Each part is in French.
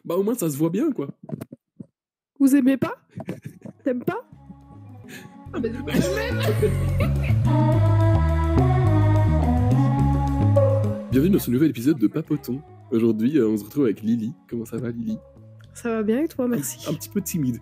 Bah au moins ça se voit bien, quoi. Vous aimez pas? T'aimes pas? Ah, mais Bienvenue dans ce nouvel épisode de Papoton. Aujourd'hui, on se retrouve avec Lily. Comment ça va, Lily? Ça va bien et toi, merci. Un petit peu timide,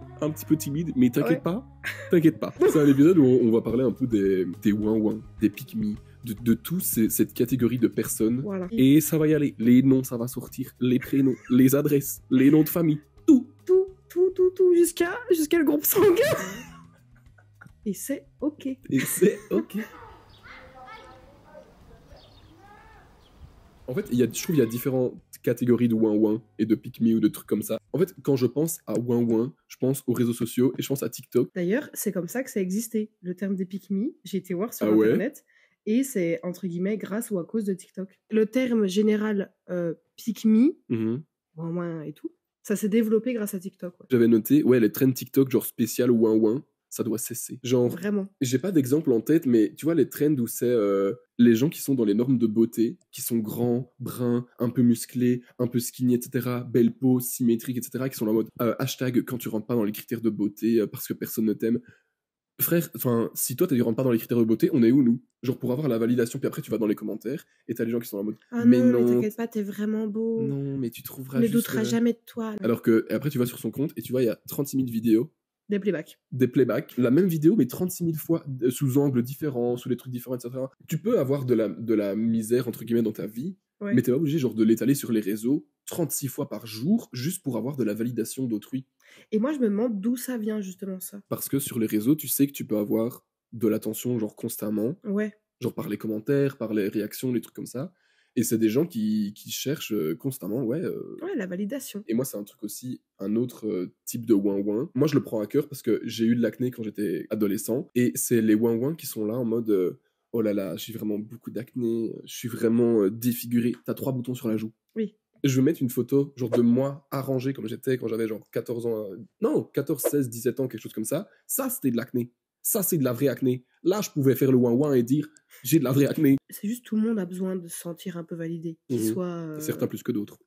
mais t'inquiète pas. C'est un épisode où on va parler un peu des ouin-ouin, des pick-me, de toute cette catégorie de personnes. Voilà. Et ça va y aller. Les noms, ça va sortir. Les prénoms, les adresses, les noms de famille. Tout. Jusqu'à le groupe sanguin. Et c'est ok. En fait, je trouve qu'il y a différentes catégories de ouin-ouin et de pick-me ou de trucs comme ça. En fait, quand je pense à ouin-ouin, je pense aux réseaux sociaux et je pense à TikTok. D'ailleurs, c'est comme ça que ça existait, le terme des pick-me. J'ai été voir sur Internet et c'est entre guillemets grâce ou à cause de TikTok. Le terme général pick-me, ouin-ouin et tout, ça s'est développé grâce à TikTok. Ouais. J'avais noté, les trends TikTok genre spécial ouin-ouin, ça doit cesser. Genre, vraiment. J'ai pas d'exemple en tête, mais tu vois les trends où c'est les gens qui sont dans les normes de beauté, qui sont grands, bruns, un peu musclés, un peu skinny, etc., belle peau, symétrique, etc., qui sont là en mode hashtag quand tu rentres pas dans les critères de beauté parce que personne ne t'aime. Frère, enfin, si toi tu rentres pas dans les critères de beauté, on est où nous? Genre pour avoir la validation, puis après tu vas dans les commentaires et t'as les gens qui sont en mode mais t'inquiète pas, t'es vraiment beau. Non, mais tu trouveras ne juste... doutera jamais de toi. Alors que après tu vas sur son compte et tu vois il y a 36 000 vidéos. Des playbacks. La même vidéo, mais 36 000 fois, sous angles différents, sous des trucs différents, etc. Tu peux avoir de la misère, entre guillemets, dans ta vie, mais t'es pas obligé genre, de l'étaler sur les réseaux 36 fois par jour, juste pour avoir de la validation d'autrui. Et moi, je me demande d'où ça vient, justement, ça. Parce que sur les réseaux, tu sais que tu peux avoir de l'attention, genre, constamment. Ouais. Genre par les commentaires, par les réactions, les trucs comme ça. Et c'est des gens qui cherchent constamment, la validation. Et moi, c'est un truc aussi, un autre type de ouin-ouin. Moi, je le prends à cœur parce que j'ai eu de l'acné quand j'étais adolescent. Et c'est les ouin-ouin qui sont là en mode oh là là, j'ai vraiment beaucoup d'acné, je suis vraiment défiguré. T'as 3 boutons sur la joue. Oui. Je vais mettre une photo, genre de moi arrangé comme j'étais quand j'avais genre 14 ans. Non, 14, 16, 17 ans, quelque chose comme ça. Ça, c'était de l'acné. Ça, c'est de la vraie acné. Là, je pouvais faire le ouin-ouin et dire j'ai de la vraie acné. C'est juste tout le monde a besoin de se sentir un peu validé. Qu'il soit... Certains plus que d'autres.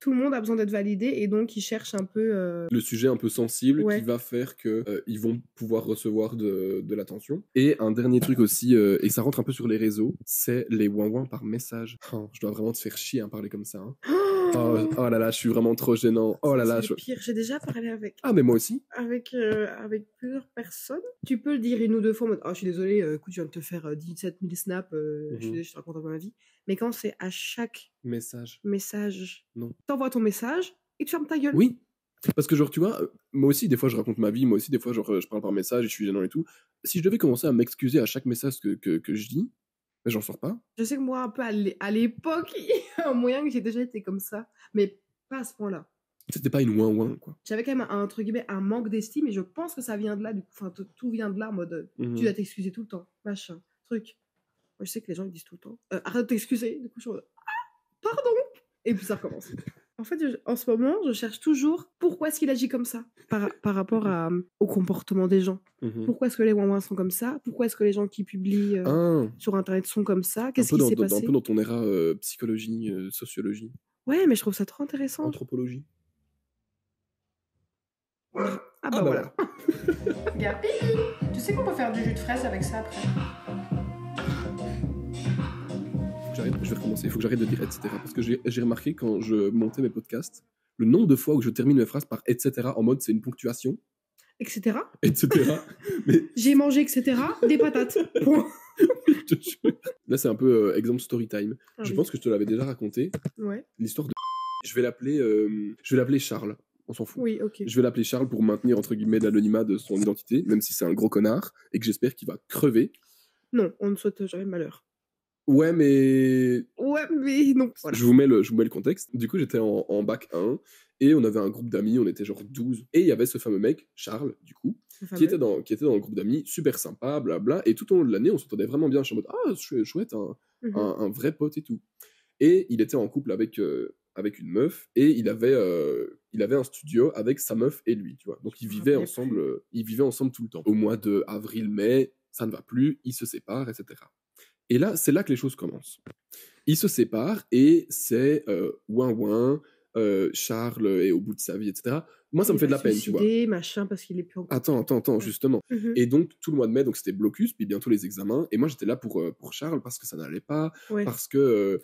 Tout le monde a besoin d'être validé et donc ils cherchent un peu... Le sujet un peu sensible qui va faire qu'ils vont pouvoir recevoir de l'attention. Et un dernier truc aussi, et ça rentre un peu sur les réseaux, c'est les ouin-ouin par message. Oh, je dois vraiment te faire chier à parler comme ça. Hein. Oh là là, je suis vraiment trop gênant. Oh là là. C'est le pire, j'ai déjà parlé avec... Ah, mais moi aussi. Avec plusieurs personnes. Tu peux le dire une ou deux fois en mode « Oh, je suis désolée, écoute, je viens de te faire 17 000 snaps, je te raconte un peu ma vie. » Mais quand c'est à chaque message, non. T'envoies ton message et tu fermes ta gueule. Oui. Parce que genre, tu vois, moi aussi, des fois, je raconte ma vie, moi aussi, des fois, genre, je parle par message et je suis gênant et tout. Si je devais commencer à m'excuser à chaque message que je dis, mais j'en sors pas. Je sais que moi, un peu à l'époque, il y a un moyen que j'ai déjà été comme ça, mais pas à ce point-là. C'était pas une ouin-ouin, quoi. J'avais quand même, entre guillemets, un manque d'estime et je pense que ça vient de là, du coup, enfin, tout vient de là, en mode, tu dois t'excuser tout le temps, machin, truc. Moi, je sais que les gens, ils disent tout le temps, arrête de t'excuser, du coup, je suis en mode, pardon! Et puis ça recommence. En fait, en ce moment, je cherche toujours pourquoi est-ce qu'il agit comme ça par rapport au comportement des gens. Pourquoi est-ce que les ouin-ouin sont comme ça? Pourquoi est-ce que les gens qui publient sur Internet sont comme ça? Qu'est-ce qui s'est passé? Un peu dans ton éra psychologie, sociologie. Ouais, mais je trouve ça trop intéressant. Anthropologie. Ah bah voilà. Gapi, tu sais qu'on peut faire du jus de fraise avec ça après? Je vais recommencer, il faut que j'arrête de dire etc. Parce que j'ai remarqué quand je montais mes podcasts, le nombre de fois où je termine mes phrases par etc. en mode c'est une ponctuation. Etc. Mais... J'ai mangé etc. Des patates. Là c'est un peu exemple story time. Je pense que je te l'avais déjà raconté. Ouais. L'histoire de... Je vais l'appeler Charles. On s'en fout. Oui, ok. Je vais l'appeler Charles pour maintenir entre guillemets l'anonymat de son identité, même si c'est un gros connard et que j'espère qu'il va crever. Non, on ne souhaite jamais malheur. Ouais, mais non. Voilà. Je vous mets le contexte. Du coup, j'étais en bac 1 et on avait un groupe d'amis, on était genre 12. Et il y avait ce fameux mec, Charles, du coup, qui était dans le groupe d'amis, super sympa, blabla. Et tout au long de l'année, on s'entendait vraiment bien. Je suis en mode, chouette, un vrai pote et tout. Et il était en couple avec une meuf et il avait un studio avec sa meuf et lui, tu vois. Donc ils vivaient ensemble tout le temps. Au mois de avril-mai, ça ne va plus, ils se séparent, etc. Et là, c'est là que les choses commencent. Ils se séparent et c'est ouin-ouin, Charles est au bout de sa vie, etc. Moi, ça me fait de la peine, tu vois. Machin, parce qu'il est plus en... Attends, justement. Et donc, tout le mois de mai, donc c'était blocus, puis bientôt les examens. Et moi, j'étais là pour Charles parce que ça n'allait pas, parce que...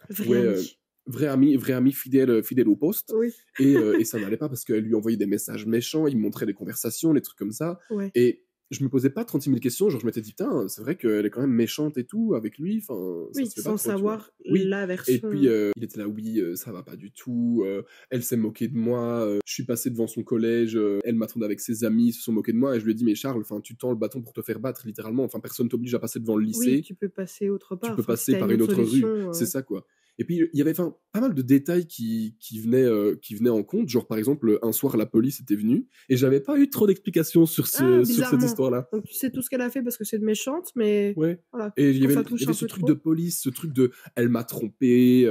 vrai ami fidèle au poste. Oui. Et ça n'allait pas parce qu'elle lui envoyait des messages méchants, il me montrait des conversations, des trucs comme ça. Et je me posais pas 36 000 questions, genre je m'étais dit, putain, c'est vrai qu'elle est quand même méchante et tout avec lui, enfin, ça se fait sans pas trop, savoir la version. Et puis, il était là, ça va pas du tout, elle s'est moquée de moi, je suis passé devant son collège, elle m'attendait avec ses amis, ils se sont moqués de moi, et je lui ai dit, mais Charles, enfin, tu tends le bâton pour te faire battre, littéralement, enfin, personne t'oblige à passer devant le lycée. Oui, tu peux passer autre part. Tu peux passer par une autre rue, c'est ça, quoi. Et puis, il y avait pas mal de détails qui venaient en compte. Genre, par exemple, un soir, la police était venue et j'avais pas eu trop d'explications sur cette histoire-là. Donc, tu sais tout ce qu'elle a fait parce que c'est de méchante, mais... Ouais. Voilà, et il y avait ce truc de police, ce truc de... Elle m'a trompé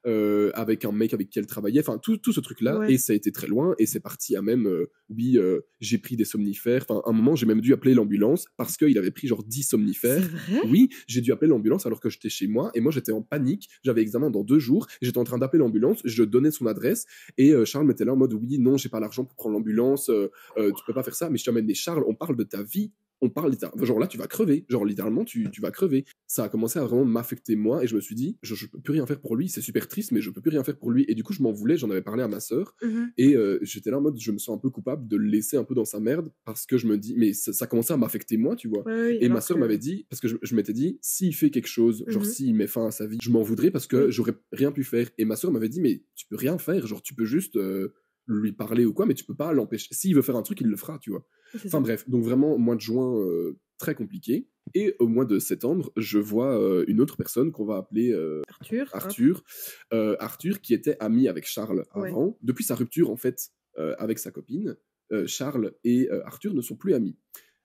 avec un mec avec qui elle travaillait. Enfin, tout ce truc-là. Et ça a été très loin. Et c'est parti à même... j'ai pris des somnifères. Enfin, à un moment, j'ai même dû appeler l'ambulance parce qu'il avait pris genre 10 somnifères. C'est vrai ? Oui, j'ai dû appeler l'ambulance alors que j'étais chez moi. Et moi, j'étais en panique. J'avais examen dans 2 jours. Et j'étais en train d'appeler l'ambulance. Je donnais son adresse. Et Charles m'était là en mode, oui, non, j'ai pas l'argent pour prendre l'ambulance. Tu peux pas faire ça. Mais je te mais Charles, on parle de ta vie. On parle genre là tu vas crever, genre littéralement tu vas crever. Ça a commencé à vraiment m'affecter moi et je me suis dit je peux plus rien faire pour lui, c'est super triste mais je peux plus rien faire pour lui et du coup je m'en voulais, j'en avais parlé à ma sœur et j'étais là en mode je me sens un peu coupable de le laisser un peu dans sa merde parce que je me dis mais ça commençait à m'affecter moi tu vois et ma sœur m'avait dit parce que je m'étais dit s'il fait quelque chose genre s'il met fin à sa vie je m'en voudrais parce que j'aurais rien pu faire et ma sœur m'avait dit mais tu peux rien faire, genre tu peux juste lui parler ou quoi mais tu peux pas l'empêcher, s'il veut faire un truc il le fera tu vois. Enfin bref, donc vraiment, mois de juin, très compliqué. Et au mois de septembre, je vois une autre personne qu'on va appeler Arthur. Arthur, qui était ami avec Charles avant. Depuis sa rupture, en fait, avec sa copine, Charles et Arthur ne sont plus amis.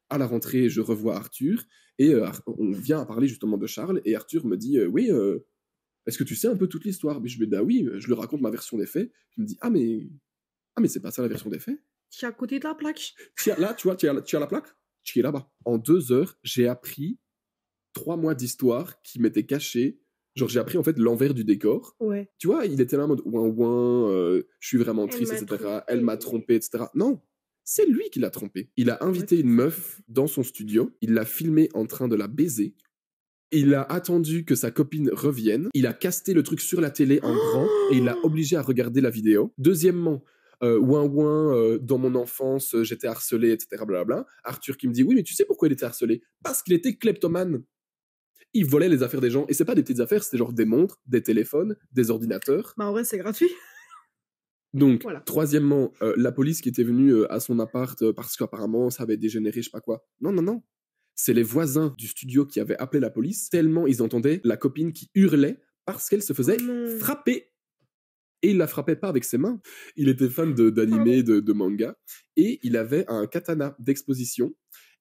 À la rentrée, je revois Arthur et on vient à parler justement de Charles. Et Arthur me dit, oui, est-ce que tu sais un peu toute l'histoire? Mais je lui dis, bah oui, je lui raconte ma version des faits. Il me dit, ah mais c'est pas ça la version des faits. Tu es à côté de la plaque. Là, tu vois, tu as la plaque. Tu es là-bas. En 2 heures, j'ai appris 3 mois d'histoire qui m'étaient cachés. Genre, j'ai appris en fait l'envers du décor. Tu vois, il était là en mode ouin, je suis vraiment triste, etc. Elle m'a trompé, etc. Non, c'est lui qui l'a trompé. Il a invité une meuf dans son studio. Il l'a filmée en train de la baiser. Il a attendu que sa copine revienne. Il a casté le truc sur la télé en grand et il l'a obligé à regarder la vidéo. Deuxièmement, dans mon enfance, j'étais harcelé, etc. Blablabla. Arthur qui me dit, oui, mais tu sais pourquoi il était harcelé? Parce qu'il était kleptomane. Il volait les affaires des gens. Et c'est pas des petites affaires, c'était genre des montres, des téléphones, des ordinateurs. Bah en vrai, c'est gratuit. Donc, troisièmement, la police qui était venue à son appart parce qu'apparemment ça avait dégénéré, je sais pas quoi. Non. C'est les voisins du studio qui avaient appelé la police tellement ils entendaient la copine qui hurlait parce qu'elle se faisait frapper. Et il la frappait pas avec ses mains. Il était fan d'anime, de manga. Et il avait un katana d'exposition.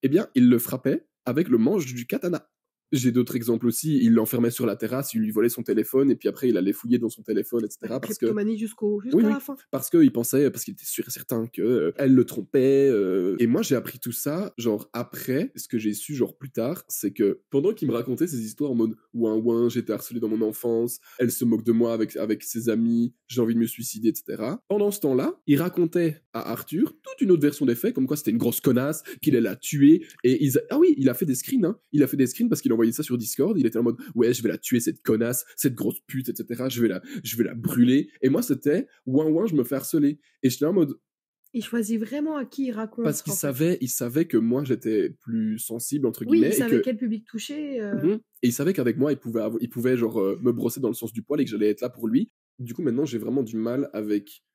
Eh bien, il le frappait avec le manche du katana. J'ai d'autres exemples aussi. Il l'enfermait sur la terrasse, il lui volait son téléphone, et puis après, il allait fouiller dans son téléphone, etc. Parce kleptomanie jusqu'à la fin. Parce qu'il pensait, parce qu'il était sûr et certain qu'elle le trompait. Et moi, j'ai appris tout ça, genre, après, ce que j'ai su, genre, plus tard, c'est que pendant qu'il me racontait ces histoires en mode ouin, j'étais harcelé dans mon enfance, elle se moque de moi avec ses amis, j'ai envie de me suicider, etc. Pendant ce temps-là, il racontait à Arthur toute une autre version des faits, comme quoi c'était une grosse connasse, qu'il allait la tuer, et il a fait des screens, hein. Il a fait des screens parce qu'il envoyé ça sur Discord, il était en mode ouais je vais la tuer cette connasse, cette grosse pute, etc. Je vais la brûler. Et moi c'était ouin je me fais harceler. Et j'étais en mode il choisit vraiment à qui il raconte. Parce qu'il savait que moi j'étais plus sensible entre guillemets. Oui, il savait quel public toucher. Et il savait qu'avec moi il pouvait genre me brosser dans le sens du poil et que j'allais être là pour lui. Du coup maintenant j'ai vraiment du mal avec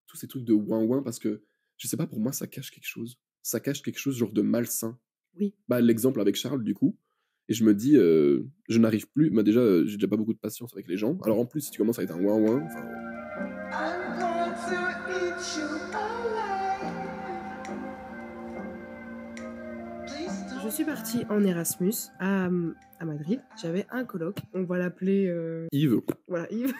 tous ces trucs de ouin parce que je sais pas, pour moi ça cache quelque chose. Ça cache quelque chose genre de malsain. Oui. Bah l'exemple avec Charles du coup. Et je me dis, je n'arrive plus. Bah déjà, j'ai déjà pas beaucoup de patience avec les gens. Alors en plus, si tu commences à être un ouin, Je suis partie en Erasmus à Madrid. J'avais un coloc. On va l'appeler... Yves. Voilà, Yves.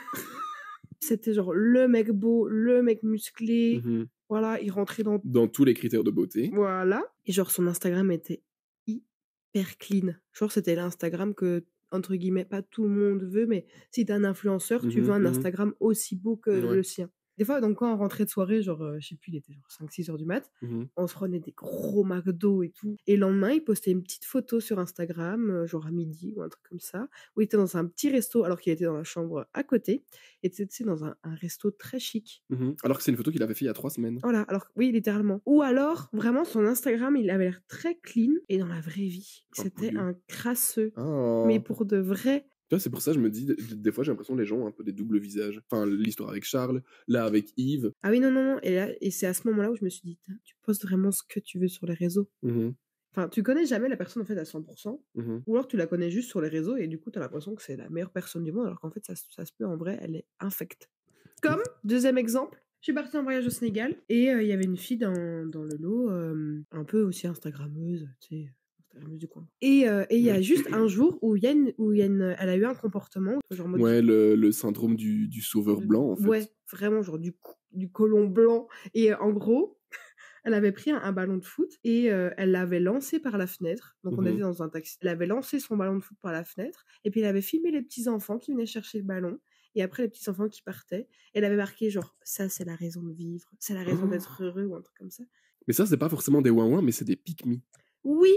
C'était genre le mec beau, le mec musclé. Voilà, il rentrait dans tous les critères de beauté. Voilà. Et genre, son Instagram était hyper clean. Genre, c'était l'Instagram que, entre guillemets, pas tout le monde veut, mais si t'es un influenceur, tu veux un Instagram aussi beau que le sien. Des fois, donc, quand on rentrait de soirée, genre, je sais plus, il était genre 5-6 heures du mat, on se prenait des gros McDo et tout. Et le lendemain, il postait une petite photo sur Instagram, genre à midi ou un truc comme ça, où il était dans un petit resto, alors qu'il était dans la chambre à côté. Et tu sais, dans un resto très chic. Alors que c'est une photo qu'il avait fait il y a 3 semaines. Voilà, alors, oui, littéralement. Ou alors, vraiment, son Instagram, il avait l'air très clean. Et dans la vraie vie, c'était un crasseux. Mais pour de vrai. Tu vois, c'est pour ça que je me dis, des fois, j'ai l'impression que les gens ont un peu des doubles visages. Enfin, l'histoire avec Charles, là, avec Yves. Ah oui, non. Et c'est à ce moment-là où je me suis dit, tu postes vraiment ce que tu veux sur les réseaux. Enfin, tu connais jamais la personne, en fait, à 100%. Ou alors, tu la connais juste sur les réseaux et du coup, tu as l'impression que c'est la meilleure personne du monde, alors qu'en fait, ça se peut, en vrai, elle est infecte. Comme, deuxième exemple, je suis partie en voyage au Sénégal et il y avait une fille dans le lot, un peu aussi Instagrammeuse, tu sais, du coin. Et il y a juste un jour où elle a eu un comportement genre mode le syndrome du sauveur blanc, en fait. Ouais, vraiment, genre du colon blanc. Et en gros, elle avait pris un ballon de foot et elle l'avait lancé par la fenêtre. Donc, on était dans un taxi. Elle avait lancé son ballon de foot par la fenêtre et puis elle avait filmé les petits-enfants qui venaient chercher le ballon. Et après, les petits-enfants qui partaient. Elle avait marqué genre, ça, c'est la raison de vivre. C'est la raison d'être heureux ou un truc comme ça. Mais ça, c'est pas forcément des ouin-ouin, mais c'est des pick-me. Oui.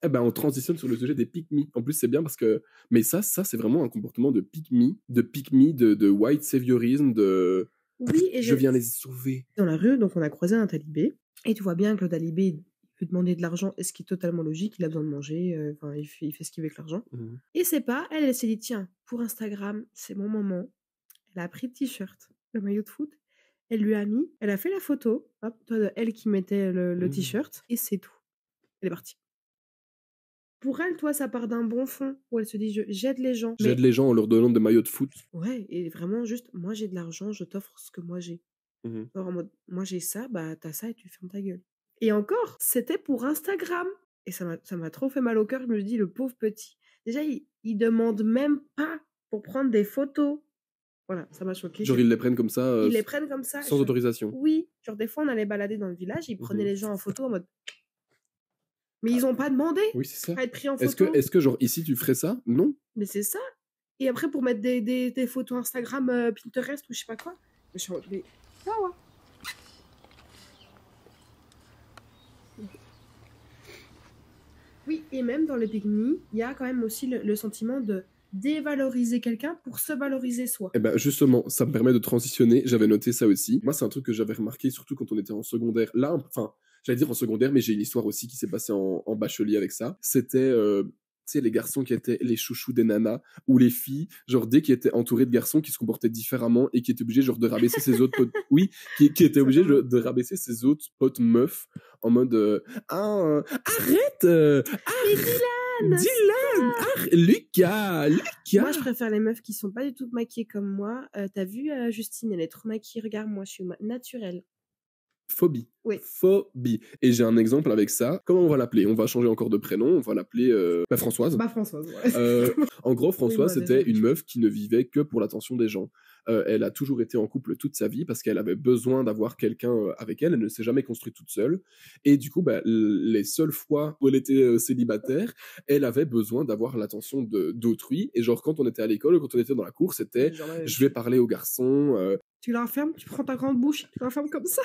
Eh ben, on transitionne sur le sujet des pick-me. En plus, c'est bien parce que... Mais ça, c'est vraiment un comportement de pick-me, de white saviorisme, de... Oui, et je viens les sauver. Dans la rue, donc on a croisé un talibé. Et tu vois bien que le talibé lui demander de l'argent, et ce qui est totalement logique, il a besoin de manger, enfin, il fait ce qu'il veut avec l'argent. Et c'est pas, elle s'est dit, tiens, pour Instagram, c'est mon moment. Elle a pris le t-shirt, le maillot de foot, elle lui a mis, elle a fait la photo, hop, elle qui mettait le t-shirt, et c'est tout. Elle est partie. Pour elle, toi, ça part d'un bon fond, où elle se dit, j'aide les gens. J'aide les gens en leur donnant des maillots de foot. Ouais, et vraiment juste, moi j'ai de l'argent, je t'offre ce que moi j'ai. Alors en mode, moi j'ai ça, bah t'as ça et tu fermes ta gueule. Et encore, c'était pour Instagram. Et ça m'a trop fait mal au cœur, je me dis, le pauvre petit. Déjà, il demande même pas pour prendre des photos. Voilà, ça m'a choqué. Genre, ils les prennent comme ça. Ils les prennent comme ça. Sans autorisation. Oui, genre des fois, on allait balader dans le village, ils prenaient les gens en photo en mode... Mais ils ont pas demandé à être pris en photo. Est-ce que, genre, ici, tu ferais ça? Non. Mais c'est ça. Et après, pour mettre des photos Instagram, Pinterest ou je sais pas quoi. Je suis en mode, mais... Ah ouais. Oui, et même dans le pique-me, il y a quand même aussi le sentiment de dévaloriser quelqu'un pour se valoriser soi. Eh ben justement, ça me permet de transitionner, j'avais noté ça aussi. Moi, c'est un truc que j'avais remarqué, surtout quand on était en secondaire. Là, enfin, j'allais dire en secondaire, mais j'ai une histoire aussi qui s'est passée en bachelier avec ça. C'était, tu sais, les garçons qui étaient les chouchous des nanas, ou les filles, genre dès qu'ils étaient entourés de garçons qui se comportaient différemment et qui étaient obligés, genre, de rabaisser ses autres potes. Oui, qui étaient obligés de rabaisser ses autres potes meufs en mode arrête Dylan, Lucas. Moi, je préfère les meufs qui sont pas du tout maquillées comme moi. T'as vu Justine, elle est trop maquillée. Regarde, moi, je suis naturelle. Phobie. Oui. Phobie. Et j'ai un exemple avec ça. Comment on va l'appeler? On va changer encore de prénom. On va l'appeler Françoise. Françoise, ouais. En gros, Françoise, oui, c'était une meuf qui ne vivait que pour l'attention des gens. Elle a toujours été en couple toute sa vie parce qu'elle avait besoin d'avoir quelqu'un avec elle. Elle ne s'est jamais construite toute seule. Et du coup, les seules fois où elle était célibataire, elle avait besoin d'avoir l'attention d'autrui. Et genre, quand on était à l'école, quand on était dans la cour, c'était je vais parler aux garçons. Tu la refermes, tu prends ta grande bouche, tu la refermes comme ça.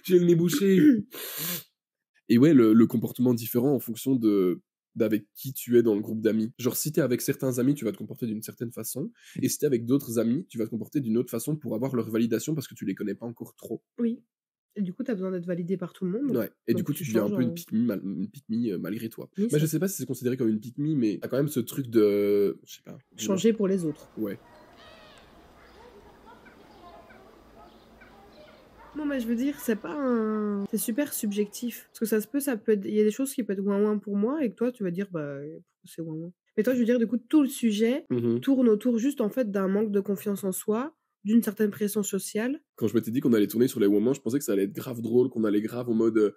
J'ai le nez bouché. Et ouais, le comportement différent en fonction d'avec qui tu es dans le groupe d'amis. Genre, si t'es avec certains amis, tu vas te comporter d'une certaine façon, et si t'es avec d'autres amis, tu vas te comporter d'une autre façon pour avoir leur validation parce que tu les connais pas encore trop. Oui. Et du coup, t'as besoin d'être validé par tout le monde. Ouais. Et du coup, tu deviens un peu une pick-me malgré toi. Oui, je sais pas si c'est considéré comme une pick-me, mais t'as quand même ce truc de... Je sais pas. Changer pour les autres. Ouais. Non, mais je veux dire, c'est pas un... C'est super subjectif. Parce que ça peut être... Il y a des choses qui peuvent être ouin-ouin pour moi et que toi, tu vas dire, bah, c'est ouin-ouin. Mais toi, je veux dire, du coup, tout le sujet tourne autour juste, en fait, d'un manque de confiance en soi, d'une certaine pression sociale. Quand je m'étais dit qu'on allait tourner sur les ouin-ouin, je pensais que ça allait être grave drôle, qu'on allait grave en mode...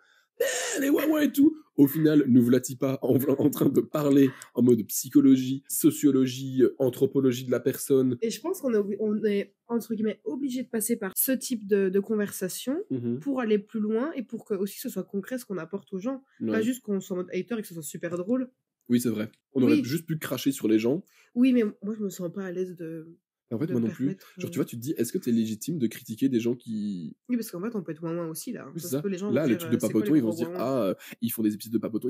les ouin-ouin et tout. Au final, nous voilà-t-il pas en train de parler en mode psychologie, sociologie, anthropologie de la personne. Et je pense qu'on est entre guillemets obligé de passer par ce type de conversation pour aller plus loin et pour que aussi ce soit concret ce qu'on apporte aux gens. Ouais. Pas juste qu'on soit en mode hater et que ce soit super drôle. Oui, c'est vrai. On aurait juste pu cracher sur les gens. Oui, mais moi je me sens pas à l'aise de... En fait, moi non plus. Genre, tu vois, tu te dis, est-ce que t'es légitime de critiquer des gens qui... Oui, parce qu'en fait, on peut être ouin aussi, là. Oui, c'est ça. Là, les trucs de Papoton, ils vont se dire, ils font des épisodes de Papoton,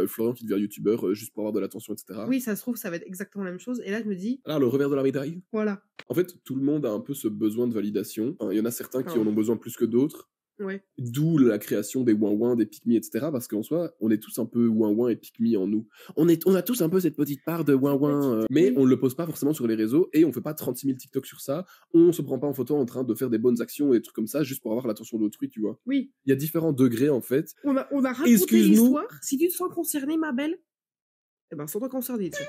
Florian qui devient youtubeur juste pour avoir de l'attention, etc. Oui, ça se trouve, ça va être exactement la même chose. Et là, je me dis... Alors, le revers de la médaille. Voilà. En fait, tout le monde a un peu ce besoin de validation. Il y en a certains qui en ont besoin plus que d'autres. Ouais. D'où la création des ouin-ouin, des pick-me, etc. Parce qu'en soi, on est tous un peu ouin-ouin et pick-me en nous. On a tous un peu cette petite part de ouin-ouin, mais on le pose pas forcément sur les réseaux et on fait pas 36 000 TikTok sur ça. On se prend pas en photo en train de faire des bonnes actions et des trucs comme ça juste pour avoir l'attention d'autrui, tu vois. Oui. Il y a différents degrés, en fait. On a raconté l'histoire. Si tu te sens concerné, ma belle, eh ben, sens-toi concerné, tu sais.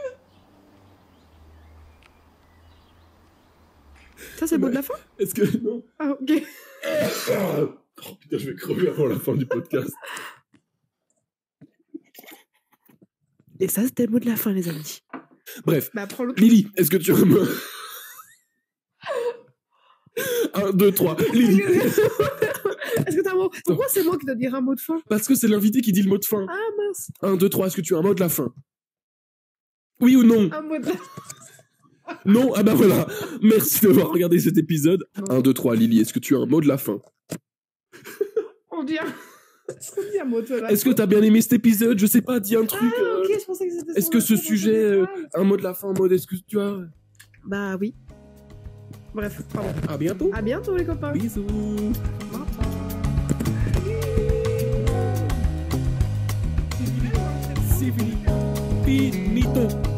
Ça, c'est le mot de la fin? Est-ce que... Non. Ah, ok. Oh putain, je vais crever avant la fin du podcast. Et ça, c'était le mot de la fin, les amis. Bref. Bah, Lily, est-ce que tu as un mot? 1, 2, 3. Lily. Est-ce que t'as un mot? Pourquoi c'est moi qui dois dire un mot de fin? Parce que c'est l'invité qui dit le mot de fin. Ah, mince. 1, 2, 3. Est-ce que tu as un mot de la fin? Oui ou non? Un mot de la fin. Non? Ah bah voilà. Merci d'avoir regardé cet épisode. 1, 2, 3. Lily, est-ce que tu as un mot de la fin? On dit un mot de la fin. Est-ce que t'as bien aimé cet épisode? Je sais pas, dis un truc. Ah, ok, je pensais que c'était... Est-ce que ce sujet, un mot de la fin, en mode, est-ce que tu as... Bah oui. Bref, pardon. À bientôt. À bientôt, les copains. Bisous. C'est fini. Finito.